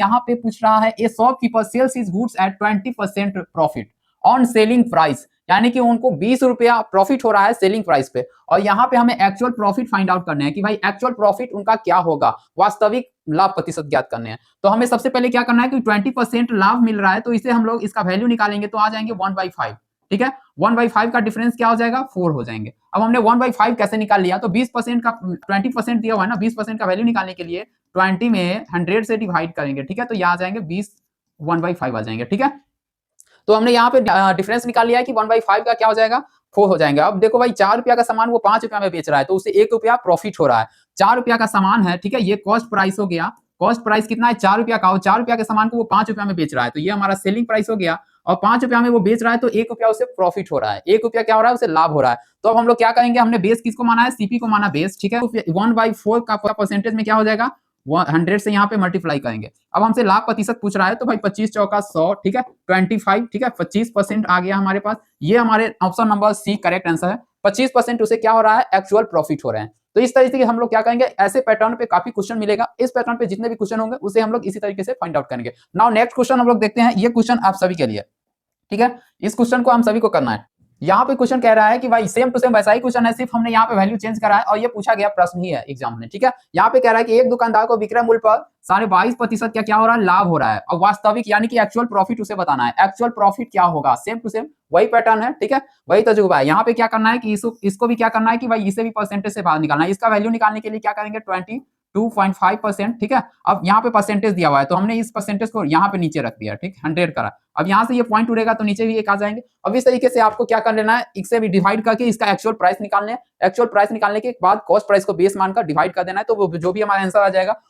यहाँ पे पूछ रहा है ए shopkeeper sales his goods at 20% profit on selling price, यानी कि उनको 20 रुपया प्रॉफिट हो रहा है सेलिंग प्राइस पे, और यहाँ पे हमें एक्चुअल प्रॉफिट फाइंड आउट करना है कि भाई एक्चुअल प्रॉफिट उनका क्या होगा, वास्तविक लाभ प्रतिशत ज्ञात करने हैं। तो हमें सबसे पहले क्या करना है कि 20% लाभ मिल रहा है, तो इसे हम लोग इसका वैल्यू निकालेंगे तो आ जाएंगे 1/5। ठीक है, 1/5 का डिफरेंस क्या हो जाएगा, 4 हो जाएंगे। अब हमने 1/5 कैसे निकाल लिया, तो 20% का 20% दिया हुआ है ना, 20% का वैल्यू निकालने के लिए 20 में 100 से डिवाइड करेंगे। ठीक है, तो यहाँ आ जाएंगे 20, 1/5 आ जाएंगे। ठीक है, तो हमने यहाँ पे डिफरेंस निकाल लिया है कि 1/5 का क्या हो जाएगा, 4 हो जाएंगे। अब देखो भाई 4 रुपया का सामान वो 5 रुपया में बेच रहा है, तो उसे 1 रुपया प्रॉफिट हो रहा है। 4 रुपया का सामान है, ठीक है, ये कॉस्ट प्राइस हो गया। कॉस्ट प्राइस कितना है, 4 रुपया का, और 4 रुपया के सामान को वो 5 रुपया में बेच रहा है, तो ये हमारा सेलिंग प्राइस हो गया। और 5 रुपया में वो बेच रहा है, तो 1 रुपया उसे प्रॉफिट हो रहा है, 1 रुपया क्या हो रहा है, उसे लाभ हो रहा है। तो अब हम लोग क्या करेंगे, हमने बेस किसको माना है, सीपी को माना बेस। ठीक है, 1/4 का परसेंटेज में क्या हो जाएगा, 100 से यहाँ पे मल्टीप्लाई करेंगे। अब हमसे लाभ प्रतिशत पूछ रहा है, तो भाई 25 चौका 100, ठीक है, 25, ठीक है, 25% आ गया हमारे पास। ये हमारे option number C correct answer है। 25% उसे क्या हो रहा है, एक्चुअल प्रॉफिट हो रहे हैं। तो इस तरीके से हम लोग क्या करेंगे, ऐसे पैटर्न पे काफी क्वेश्चन मिलेगा, इस पैटर्न पे जितने भी क्वेश्चन होंगे उसे हम लोग इसी तरीके से फाइंड आउट करेंगे। नाउ नेक्स्ट क्वेश्चन हम लोग देखते हैं, ये क्वेश्चन आप सभी के लिए, ठीक है, इस क्वेश्चन को हम सभी को करना है। यहाँ पे क्वेश्चन कह रहा है कि भाई सेम टू सेम वैसा ही क्वेश्चन है, सिर्फ हमने यहाँ पे वैल्यू चेंज करा है, और ये पूछा गया प्रश्न ही है एग्जाम में। ठीक है, यहाँ पे कह रहा है कि एक दुकानदार को विक्रय मूल्य पर 22.5% क्या हो रहा है, लाभ हो रहा है, और वास्तविक यानी कि एक्चुअल प्रॉफिट उसे बताना है। एक्चुअल प्रॉफिट क्या होगा, सेम टू सेम वही पैटर्न है। ठीक है, वही तजुर्बा है। यहाँ पे क्या करना है कि इसको भी क्या करना है कि भाई इसे भी परसेंटेज से बाहर निकालना है। इसका वैल्यू निकालने के लिए क्या करेंगे, 22.5%। ठीक है, अब यहाँ पे परसेंटेज दिया हुआ है, तो हमने इस परसेंटेज को यहाँ पे नीचे रख दिया। ठीक, 100 करा। अब यहाँ से ये पॉइंट उड़ेगा तो नीचे भी एक आ जाएंगे। अब इस तरीके से आपको क्या कर लेना है, इससे भी डिवाइड करके इसका एक्चुअल प्राइस निकालने हैं। एक्चुअल प्राइस निकालने के बाद कॉस्ट प्राइस को बेस मानकर डिवाइड कर देना है, तो वो जो भी हमारा आंसर आ जाएगा।